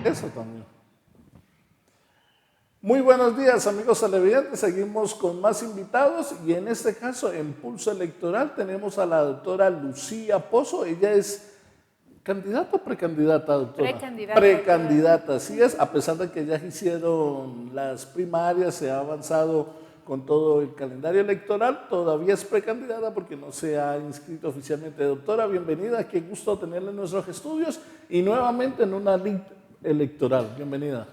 Eso también. Muy buenos días, amigos televidentes. Seguimos con más invitados y en este caso, en Pulso Electoral, tenemos a la doctora Lucía Pozo. Ella es candidata o precandidata, doctora. Precandidata. Precandidata, así es, a pesar de que ya hicieron las primarias, se ha avanzado con todo el calendario electoral, todavía es precandidata porque no se ha inscrito oficialmente. Doctora, bienvenida, qué gusto tenerla en nuestros estudios y nuevamente en una lid electoral. Bienvenida.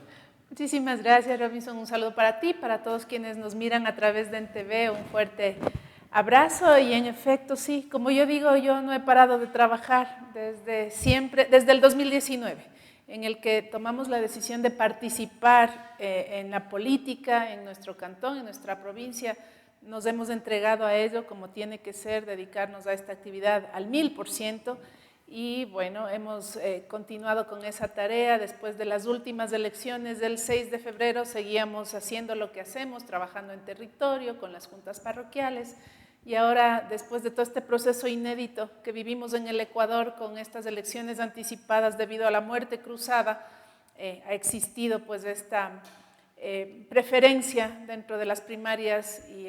Muchísimas gracias, Robinson. Un saludo para ti, para todos quienes nos miran a través de NTV. Un fuerte abrazo y en efecto, sí, como yo digo, yo no he parado de trabajar desde siempre, desde el 2019, en el que tomamos la decisión de participar en la política, en nuestro cantón, en nuestra provincia. Nos hemos entregado a ello como tiene que ser, dedicarnos a esta actividad al 1000%. Y bueno, hemos continuado con esa tarea. Después de las últimas elecciones del 6 de febrero, seguíamos haciendo lo que hacemos, trabajando en territorio, con las juntas parroquiales. Y ahora, después de todo este proceso inédito que vivimos en el Ecuador con estas elecciones anticipadas debido a la muerte cruzada, ha existido pues esta preferencia dentro de las primarias y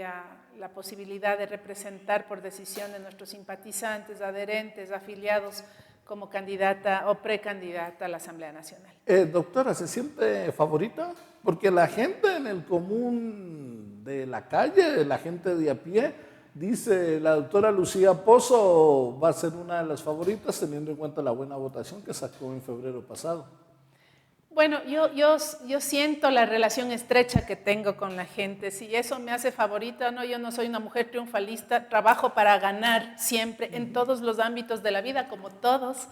la posibilidad de representar por decisión de nuestros simpatizantes, adherentes, afiliados como candidata o precandidata a la Asamblea Nacional. Doctora, ¿se siente favorita? Porque la gente en el común de la calle, la gente de a pie, dice la doctora Lucía Pozo va a ser una de las favoritas teniendo en cuenta la buena votación que sacó en febrero pasado. Bueno, yo siento la relación estrecha que tengo con la gente. Si eso me hace favorita, no, yo no soy una mujer triunfalista, trabajo para ganar siempre en todos los ámbitos de la vida, como todos,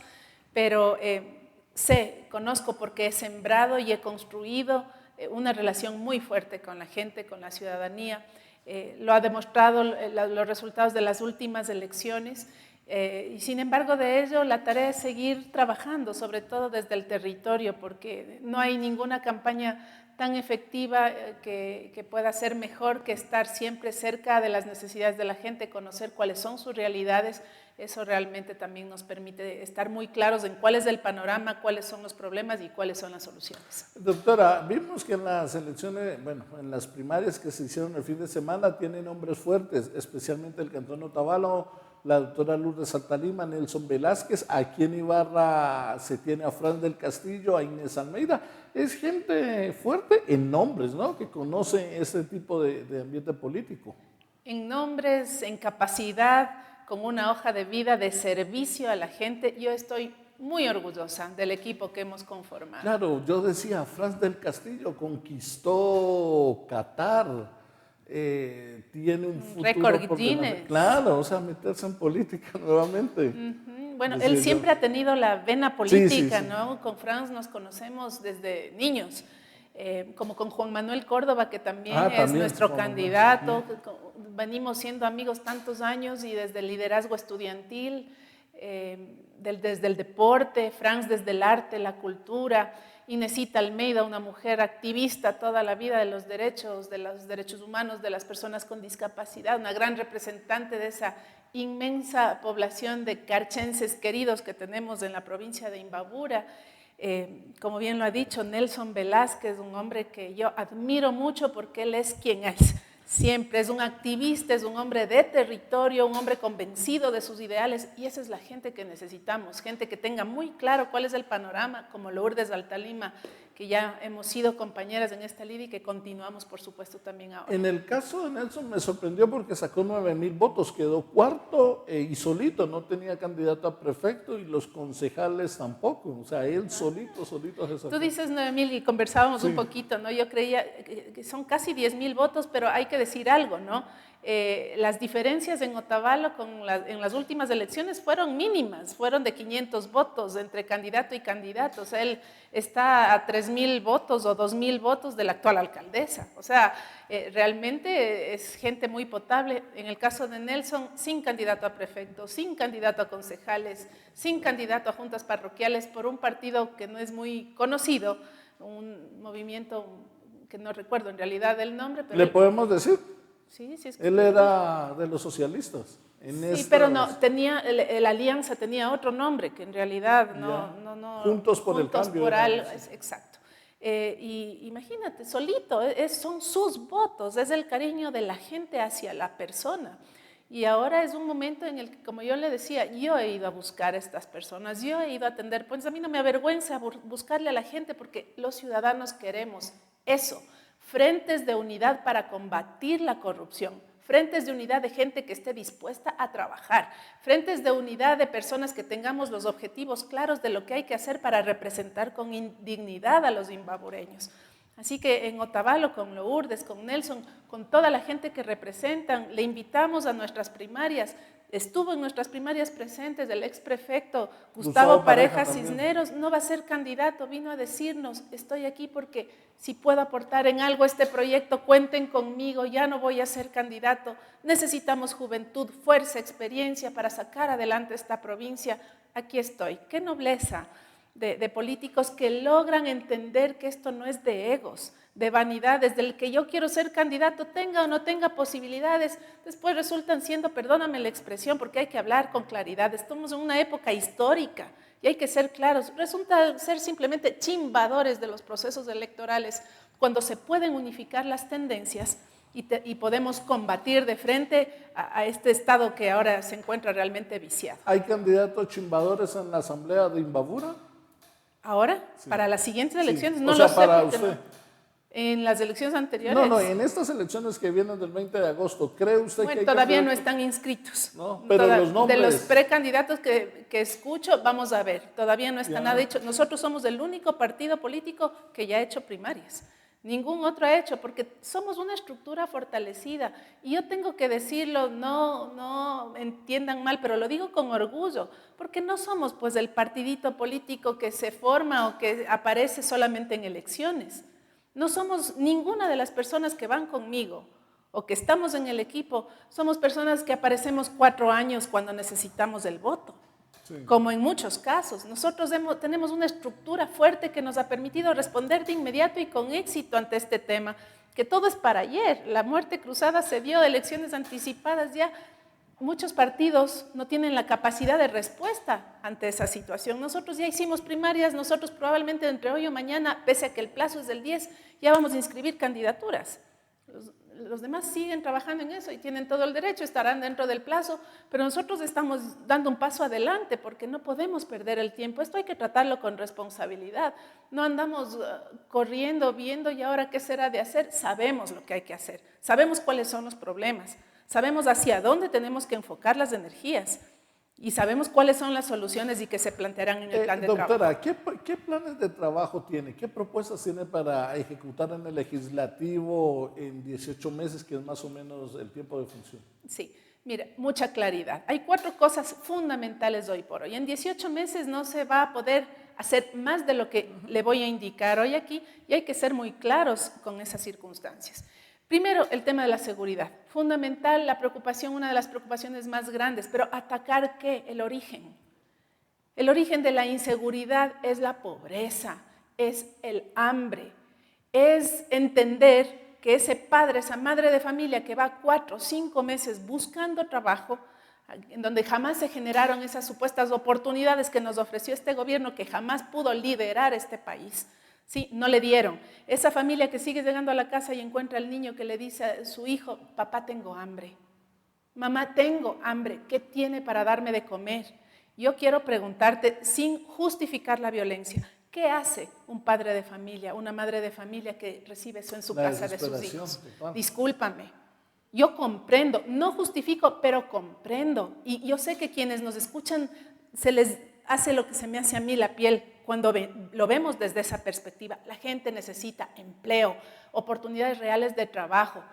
pero conozco porque he sembrado y he construido una relación muy fuerte con la gente, con la ciudadanía. Lo ha demostrado los resultados de las últimas elecciones. Y sin embargo de ello la tarea es seguir trabajando, sobre todo desde el territorio, porque no hay ninguna campaña tan efectiva que pueda ser mejor que estar siempre cerca de las necesidades de la gente, conocer cuáles son sus realidades. Eso realmente también nos permite estar muy claros en cuál es el panorama, cuáles son los problemas y cuáles son las soluciones. Doctora, vimos que en las elecciones, bueno, en las primarias que se hicieron el fin de semana tienen nombres fuertes, especialmente el Cantón Otavalo, la doctora Lourdes Saltalima, Nelson Velázquez. Aquí en Ibarra se tiene a Fran del Castillo, a Inés Almeida. Es gente fuerte en nombres, ¿no?, que conoce ese tipo de ambiente político. En nombres, en capacidad, con una hoja de vida de servicio a la gente. Yo estoy muy orgullosa del equipo que hemos conformado. Claro, yo decía, Fran del Castillo conquistó Qatar. Tiene un futuro récord por Guinness. delante. Claro, o sea, meterse en política nuevamente. Bueno, él siempre ha tenido la vena política, sí. ¿no? Con Franz nos conocemos desde niños, como con Juan Manuel Córdoba, que también es nuestro candidato. Venimos siendo amigos tantos años y desde el liderazgo estudiantil, desde el deporte, Franz desde el arte, la cultura. Inesita Almeida, una mujer activista toda la vida de los derechos humanos de las personas con discapacidad, una gran representante de esa inmensa población de carchenses queridos que tenemos en la provincia de Imbabura. Como bien lo ha dicho Nelson Velázquez, un hombre que yo admiro mucho porque él es quien es. Siempre es un activista, es un hombre de territorio, un hombre convencido de sus ideales, y esa es la gente que necesitamos, gente que tenga muy claro cuál es el panorama, como Lourdes Saltalima, que ya hemos sido compañeras en esta lid y que continuamos, por supuesto, también ahora. En el caso de Nelson me sorprendió porque sacó 9,000 votos, quedó cuarto y solito, no tenía candidato a prefecto y los concejales tampoco, o sea, él solito se sacó. Tú dices 9,000 y conversábamos un poquito, ¿no? Yo creía que son casi 10,000 votos, pero hay que decir algo, ¿no? Las diferencias en Otavalo en las últimas elecciones fueron mínimas, fueron de 500 votos entre candidato y candidato. O sea, él está a 3.000 votos o 2.000 votos de la actual alcaldesa. O sea, realmente es gente muy potable. En el caso de Nelson, sin candidato a prefecto, sin candidato a concejales, sin candidato a juntas parroquiales, por un partido que no es muy conocido, un movimiento que no recuerdo en realidad el nombre. Pero ¿le podemos decir? Sí, sí, es que Él era de los socialistas. Sí, pero no, la alianza tenía otro nombre, que en realidad no. Juntos por el cambio. Por algo, exacto. Y imagínate, solito, son sus votos, es el cariño de la gente hacia la persona. Y ahora es un momento en el que, como yo le decía, yo he ido a buscar a estas personas, yo he ido a atender, pues a mí no me avergüenza buscarle a la gente porque los ciudadanos queremos eso. Frentes de unidad para combatir la corrupción, frentes de unidad de gente que esté dispuesta a trabajar, frentes de unidad de personas que tengamos los objetivos claros de lo que hay que hacer para representar con dignidad a los imbabureños. Así que en Otavalo, con Lourdes, con Nelson, con toda la gente que representan, le invitamos a nuestras primarias. Estuvo en nuestras primarias presentes el exprefecto Gustavo Pareja Cisneros, no va a ser candidato, vino a decirnos, estoy aquí porque si puedo aportar en algo a este proyecto, cuenten conmigo, ya no voy a ser candidato, necesitamos juventud, fuerza, experiencia para sacar adelante esta provincia, aquí estoy. ¡Qué nobleza de políticos que logran entender que esto no es de egos, de vanidades, del que yo quiero ser candidato, tenga o no tenga posibilidades, después resultan siendo, perdóname la expresión, porque hay que hablar con claridad, estamos en una época histórica y hay que ser claros, resulta ser simplemente chimbadores de los procesos electorales cuando se pueden unificar las tendencias y podemos combatir de frente a este Estado que ahora se encuentra realmente viciado. ¿Hay candidatos chimbadores en la asamblea de Imbabura? ¿Ahora? Sí. ¿Para las siguientes elecciones? Sí. No o sea, lo sé. Para usted. ¿En las elecciones anteriores? No, en estas elecciones que vienen del 20 de agosto, ¿cree usted que hay todavía no están inscritos. No, pero los nombres. De los precandidatos que escucho, vamos a ver, todavía no está nada dicho. Nosotros somos el único partido político que ya ha hecho primarias. Ningún otro ha hecho, porque somos una estructura fortalecida. Y yo tengo que decirlo, no entiendan mal, pero lo digo con orgullo, porque no somos pues el partidito político que se forma o que aparece solamente en elecciones. No somos ninguna de las personas que van conmigo o que estamos en el equipo, somos personas que aparecemos 4 años cuando necesitamos el voto. Sí. Como en muchos casos. Nosotros tenemos una estructura fuerte que nos ha permitido responder de inmediato y con éxito ante este tema, que todo es para ayer. La muerte cruzada se dio, elecciones anticipadas, ya muchos partidos no tienen la capacidad de respuesta ante esa situación. Nosotros ya hicimos primarias, nosotros probablemente entre hoy o mañana, pese a que el plazo es del 10, ya vamos a inscribir candidaturas. Los demás siguen trabajando en eso y tienen todo el derecho, estarán dentro del plazo, pero nosotros estamos dando un paso adelante porque no podemos perder el tiempo. Esto hay que tratarlo con responsabilidad. No andamos corriendo, viendo y ahora qué será de hacer. Sabemos lo que hay que hacer, sabemos cuáles son los problemas, sabemos hacia dónde tenemos que enfocar las energías y sabemos cuáles son las soluciones y que se plantearán en el plan de trabajo. Doctora, ¿qué planes de trabajo tiene? ¿Qué propuestas tiene para ejecutar en el legislativo en 18 meses, que es más o menos el tiempo de función? Sí, mira, mucha claridad. Hay 4 cosas fundamentales hoy por hoy. En 18 meses no se va a poder hacer más de lo que le voy a indicar hoy aquí y hay que ser muy claros con esas circunstancias. Primero, el tema de la seguridad. Fundamental, la preocupación, una de las preocupaciones más grandes, pero ¿atacar qué? El origen. El origen de la inseguridad es la pobreza, es el hambre, es entender que ese padre, esa madre de familia que va 4 o 5 meses buscando trabajo, en donde jamás se generaron esas supuestas oportunidades que nos ofreció este gobierno, que jamás pudo liderar este país. Sí, no le dieron. Esa familia que sigue llegando a la casa y encuentra al niño que le dice a su hijo, papá, tengo hambre. Mamá, tengo hambre. ¿Qué tiene para darme de comer? Yo quiero preguntarte, sin justificar la violencia, ¿qué hace un padre de familia, una madre de familia que recibe eso en su casa de sus hijos? Discúlpame. Yo comprendo, no justifico, pero comprendo. Y yo sé que quienes nos escuchan se les hace lo que se me hace a mí la piel cuando lo vemos desde esa perspectiva. La gente necesita empleo, oportunidades reales de trabajo.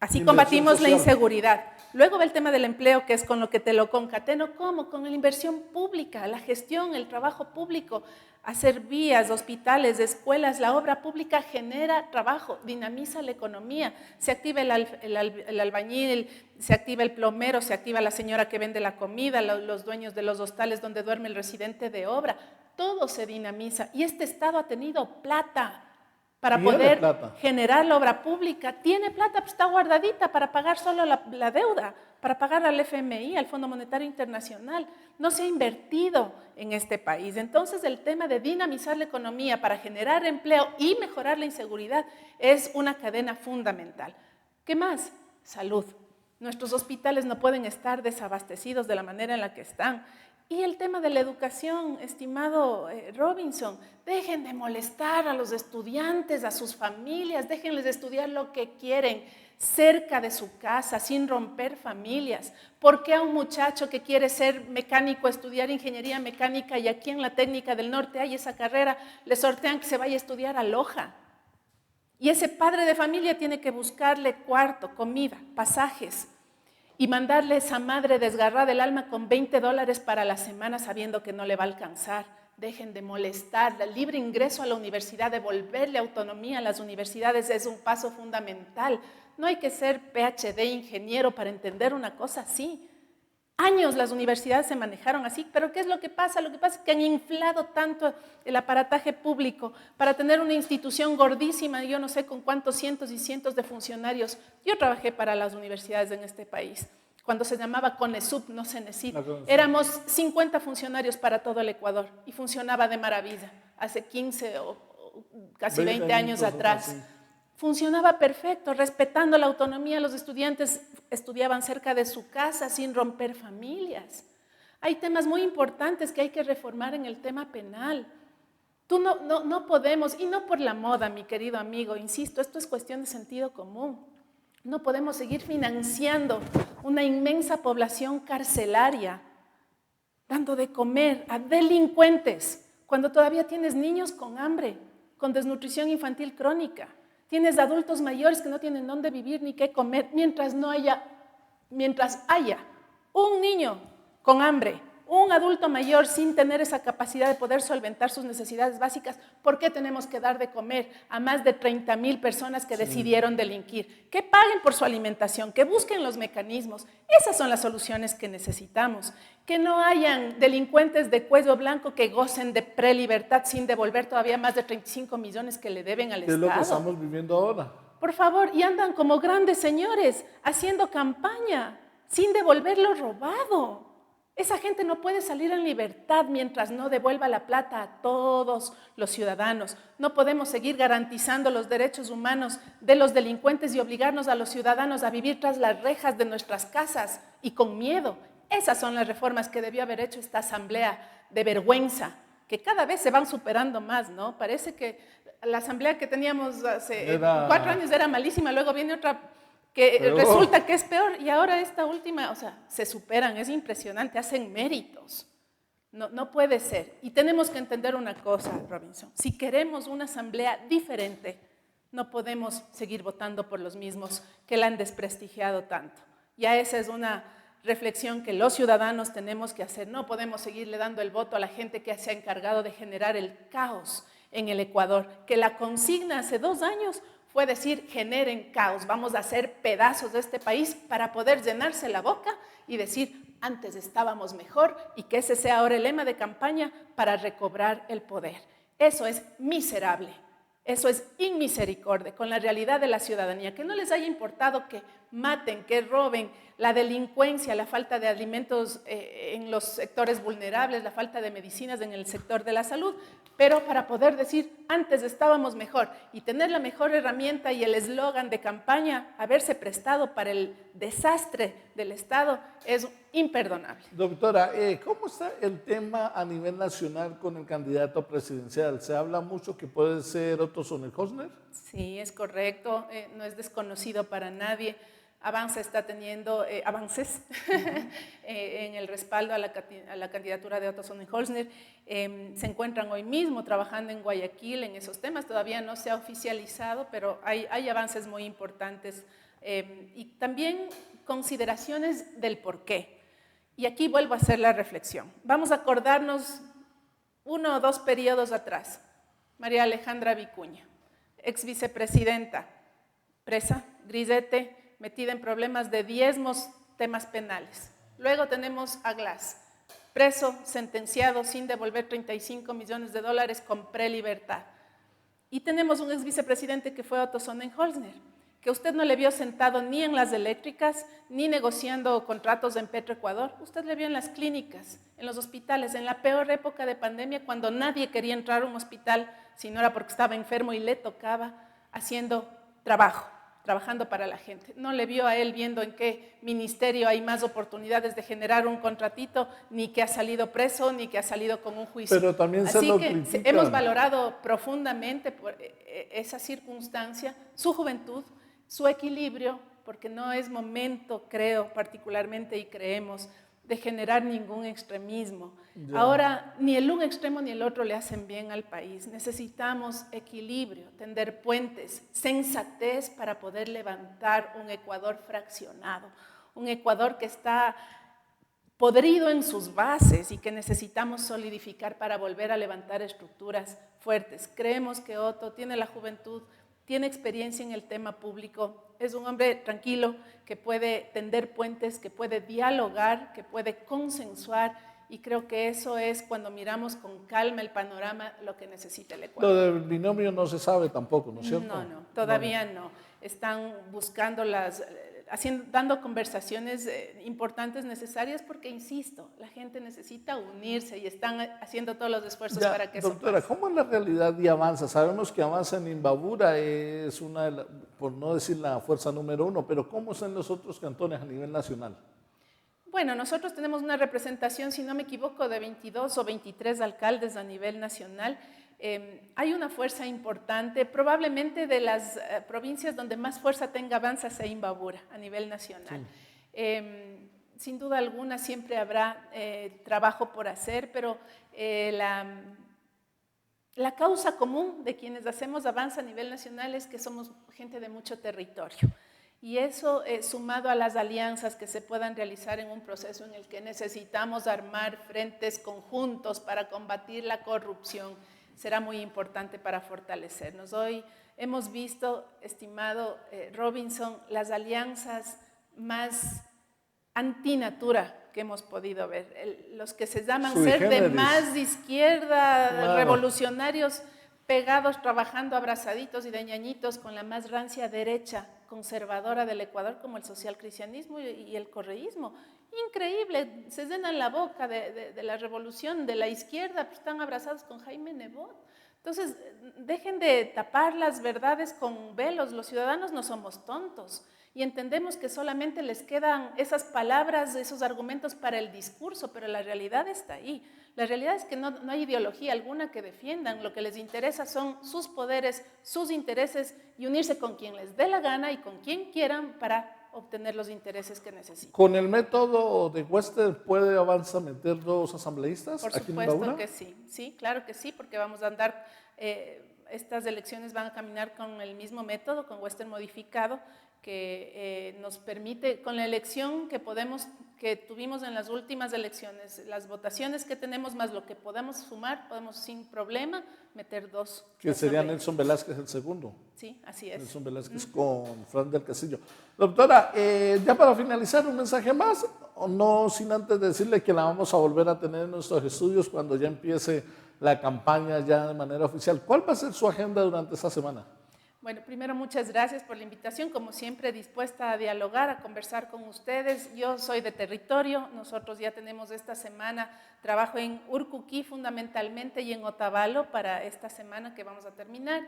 Así Inversión combatimos la social. inseguridad. Luego va el tema del empleo, que es con lo que te lo concateno. ¿Cómo? Con la inversión pública, la gestión, el trabajo público, hacer vías, hospitales, escuelas. La obra pública genera trabajo, dinamiza la economía. Se activa el albañil, se activa el plomero, se activa la señora que vende la comida, los dueños de los hostales donde duerme el residente de obra. Todo se dinamiza y este Estado ha tenido plata para poder generar la obra pública. Tiene plata, pues está guardadita para pagar solo la deuda, para pagar al FMI, al Fondo Monetario Internacional. No se ha invertido en este país. Entonces, el tema de dinamizar la economía para generar empleo y mejorar la inseguridad es una cadena fundamental. ¿Qué más? Salud. Nuestros hospitales no pueden estar desabastecidos de la manera en la que están. Y el tema de la educación, estimado Robinson, dejen de molestar a los estudiantes, a sus familias, déjenles de estudiar lo que quieren, cerca de su casa, sin romper familias. ¿Por qué a un muchacho que quiere ser mecánico, estudiar ingeniería mecánica y aquí en la técnica del norte hay esa carrera, le sortean que se vaya a estudiar a Loja? Y ese padre de familia tiene que buscarle cuarto, comida, pasajes, y mandarle a esa madre desgarrada del alma con $20 para la semana sabiendo que no le va a alcanzar. Dejen de molestar. El libre ingreso a la universidad, devolverle autonomía a las universidades es un paso fundamental. No hay que ser PhD, ingeniero para entender una cosa así. Años las universidades se manejaron así, pero ¿qué es lo que pasa? Lo que pasa es que han inflado tanto el aparataje público para tener una institución gordísima, yo no sé con cuántos cientos y cientos de funcionarios. Yo trabajé para las universidades en este país, cuando se llamaba CONESUB, no CENESID. Éramos 50 funcionarios para todo el Ecuador y funcionaba de maravilla, hace 15 o casi 20 años atrás. Funcionaba perfecto, respetando la autonomía. Los estudiantes estudiaban cerca de su casa sin romper familias. Hay temas muy importantes que hay que reformar en el tema penal. No podemos, y no por la moda, mi querido amigo, insisto, esto es cuestión de sentido común. No podemos seguir financiando una inmensa población carcelaria, dando de comer a delincuentes, cuando todavía tienes niños con hambre, con desnutrición infantil crónica. Tienes adultos mayores que no tienen dónde vivir ni qué comer, mientras haya un niño con hambre, un adulto mayor sin tener esa capacidad de poder solventar sus necesidades básicas. ¿Por qué tenemos que dar de comer a más de 30,000 personas que decidieron delinquir? Que paguen por su alimentación, que busquen los mecanismos. Esas son las soluciones que necesitamos. Que no hayan delincuentes de cuello blanco que gocen de prelibertad sin devolver todavía más de 35 millones que le deben al Estado. Es lo que estamos viviendo ahora. Por favor, y andan como grandes señores haciendo campaña sin devolver lo robado. Esa gente no puede salir en libertad mientras no devuelva la plata a todos los ciudadanos. No podemos seguir garantizando los derechos humanos de los delincuentes y obligarnos a los ciudadanos a vivir tras las rejas de nuestras casas y con miedo. Esas son las reformas que debió haber hecho esta asamblea de vergüenza, que cada vez se van superando más, ¿no? Parece que la asamblea que teníamos hace 4 años era malísima, luego viene otra que resulta que es peor, y ahora esta última, o sea, se superan, es impresionante, hacen méritos. No puede ser. Y tenemos que entender una cosa, Robinson, si queremos una asamblea diferente, no podemos seguir votando por los mismos que la han desprestigiado tanto. Ya esa es una reflexión que los ciudadanos tenemos que hacer. No podemos seguirle dando el voto a la gente que se ha encargado de generar el caos en el Ecuador, que la consigna hace 2 años fue decir, generen caos, vamos a hacer pedazos de este país para poder llenarse la boca y decir, antes estábamos mejor, y que ese sea ahora el lema de campaña para recobrar el poder. Eso es miserable, eso es inmisericordia con la realidad de la ciudadanía, que no les haya importado que maten, que roben, la delincuencia, la falta de alimentos en los sectores vulnerables, la falta de medicinas en el sector de la salud, pero para poder decir, antes estábamos mejor, y tener la mejor herramienta y el eslogan de campaña, haberse prestado para el desastre del Estado, es imperdonable. Doctora, ¿cómo está el tema a nivel nacional con el candidato presidencial? ¿Se habla mucho que puede ser Otto Sonnenhösner? Sí, es correcto, no es desconocido para nadie. Avanza está teniendo avances en el respaldo a la candidatura de Otto Sonnenhösner. Se encuentran hoy mismo trabajando en Guayaquil en esos temas. Todavía no se ha oficializado, pero hay avances muy importantes Y también consideraciones del por qué. Y aquí vuelvo a hacer la reflexión. Vamos a acordarnos 1 o 2 periodos atrás. María Alejandra Vicuña, ex vicepresidenta, presa, grisete, metida en problemas de diezmos, temas penales. Luego tenemos a Glass, preso, sentenciado sin devolver $35 millones con prelibertad. Y tenemos un ex vicepresidente que fue Otto Sonnenholzner, que usted no le vio sentado ni en las eléctricas, ni negociando contratos en Petroecuador. Usted le vio en las clínicas, en los hospitales, en la peor época de pandemia, cuando nadie quería entrar a un hospital si no era porque estaba enfermo y le tocaba, haciendo trabajando para la gente. No le vio a él viendo en qué ministerio hay más oportunidades de generar un contratito, ni que ha salido preso, ni que ha salido con un juicio. Pero también se lo critican. Hemos valorado profundamente por esa circunstancia, su juventud, su equilibrio, porque no es momento, creo particularmente y creemos, de generar ningún extremismo. Ya. Ahora, ni el un extremo ni el otro le hacen bien al país. Necesitamos equilibrio, tender puentes, sensatez para poder levantar un Ecuador fraccionado, un Ecuador que está podrido en sus bases y que necesitamos solidificar para volver a levantar estructuras fuertes. Creemos que Otto tiene la juventud, tiene experiencia en el tema público, es un hombre tranquilo que puede tender puentes, que puede dialogar, que puede consensuar, y creo que eso es, cuando miramos con calma el panorama, lo que necesita el Ecuador. Lo del binomio no se sabe tampoco, ¿no es cierto? No, todavía no. Están buscando dando conversaciones importantes, necesarias, porque, insisto, la gente necesita unirse y están haciendo todos los esfuerzos para que eso pase. Doctora, ¿cómo es la realidad de Avanza? Sabemos que Avanza en Imbabura es una, por no decir la fuerza número 1, pero ¿cómo están los otros cantones a nivel nacional? Bueno, nosotros tenemos una representación, si no me equivoco, de 22 o 23 alcaldes a nivel nacional. Hay una fuerza importante, probablemente de las provincias donde más fuerza tenga Avanza sea Imbabura a nivel nacional. Sí. Sin duda alguna siempre habrá trabajo por hacer, pero la causa común de quienes hacemos Avanza a nivel nacional es que somos gente de mucho territorio. Y eso, sumado a las alianzas que se puedan realizar en un proceso en el que necesitamos armar frentes conjuntos para combatir la corrupción, será muy importante para fortalecernos. Hoy hemos visto, estimado Robinson, las alianzas más antinatura que hemos podido ver. Los que se llaman ser de más de izquierda, claro, revolucionarios, pegados, trabajando abrazaditos y de ñañitos con la más rancia derecha conservadora del Ecuador, como el socialcristianismo y el correísmo. Increíble, se llenan la boca de la revolución de la izquierda, pues están abrazados con Jaime Nebot. Entonces, dejen de tapar las verdades con velos. Los ciudadanos no somos tontos y entendemos que solamente les quedan esas palabras, esos argumentos para el discurso, pero la realidad está ahí. La realidad es que no hay ideología alguna que defiendan. Lo que les interesa son sus poderes, sus intereses, y unirse con quien les dé la gana y con quien quieran para obtener los intereses que necesitan. ¿Con el método de Wester puede Avanza meter 2 asambleístas aquí en Imbabura? Por supuesto que sí, sí, claro que sí, porque vamos a andar, estas elecciones van a caminar con el mismo método, con Wester modificado, que nos permite, con la elección que tuvimos en las últimas elecciones, las votaciones que tenemos más lo que podemos sumar, podemos sin problema meter 2. Que sería Nelson Velázquez el segundo. Sí, así es. Nelson Velázquez con Fran del Castillo. Doctora, ya para finalizar, un mensaje más, o no sin antes decirle que la vamos a volver a tener en nuestros estudios cuando ya empiece la campaña ya de manera oficial. ¿Cuál va a ser su agenda durante esta semana? Bueno, primero, muchas gracias por la invitación. Como siempre, dispuesta a dialogar, a conversar con ustedes. Yo soy de territorio. Nosotros ya tenemos esta semana trabajo en Urcuquí fundamentalmente y en Otavalo para esta semana que vamos a terminar.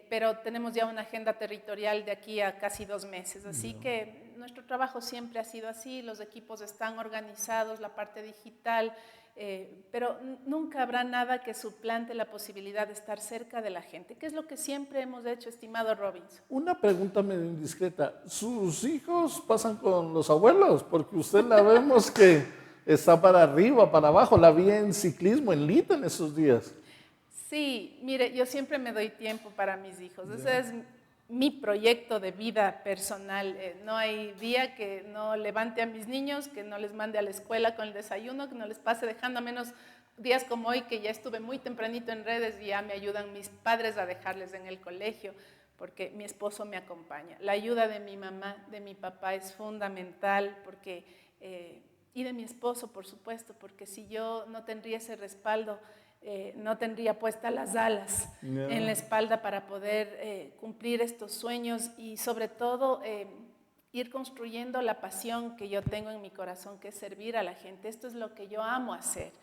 Pero tenemos ya una agenda territorial de aquí a casi 2 meses. Así que nuestro trabajo siempre ha sido así. Los equipos están organizados, la parte digital. Pero nunca habrá nada que suplante la posibilidad de estar cerca de la gente, que es lo que siempre hemos hecho, estimado Robinson. Una pregunta medio indiscreta, ¿sus hijos pasan con los abuelos? Porque usted la vemos que está para arriba, para abajo, la vi en ciclismo, en Lita en esos días. Sí, mire, yo siempre me doy tiempo para mis hijos, esa es mi proyecto de vida personal. No hay día que no levante a mis niños, que no les mande a la escuela con el desayuno, que no les pase dejando, a menos días como hoy, que ya estuve muy tempranito en redes y ya me ayudan mis padres a dejarles en el colegio, porque mi esposo me acompaña. La ayuda de mi mamá, de mi papá es fundamental, porque, y de mi esposo, por supuesto, porque si yo no tendría ese respaldo, no tendría puestas las alas en la espalda para poder cumplir estos sueños y sobre todo ir construyendo la pasión que yo tengo en mi corazón, que es servir a la gente. Esto es lo que yo amo hacer.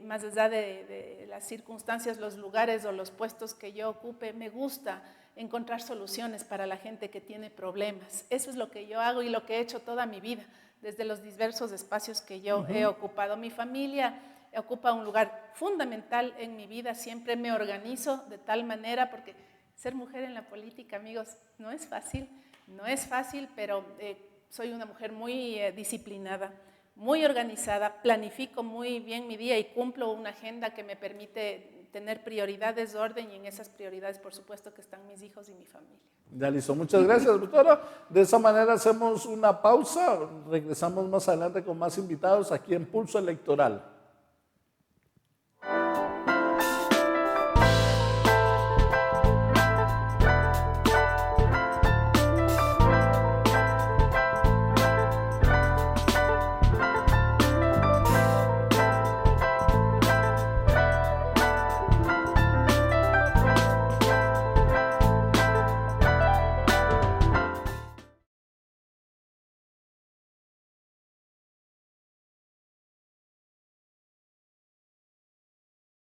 Más allá de las circunstancias, los lugares o los puestos que yo ocupe, me gusta encontrar soluciones para la gente que tiene problemas. Eso es lo que yo hago y lo que he hecho toda mi vida, desde los diversos espacios que yo he ocupado. Mi familia ocupa un lugar fundamental en mi vida, siempre me organizo de tal manera, porque ser mujer en la política, amigos, no es fácil, pero soy una mujer muy disciplinada, muy organizada, planifico muy bien mi día y cumplo una agenda que me permite tener prioridades, orden, y en esas prioridades, por supuesto, que están mis hijos y mi familia. Ya listo, muchas gracias, doctora. De esa manera hacemos una pausa, regresamos más adelante con más invitados aquí en Pulso Electoral.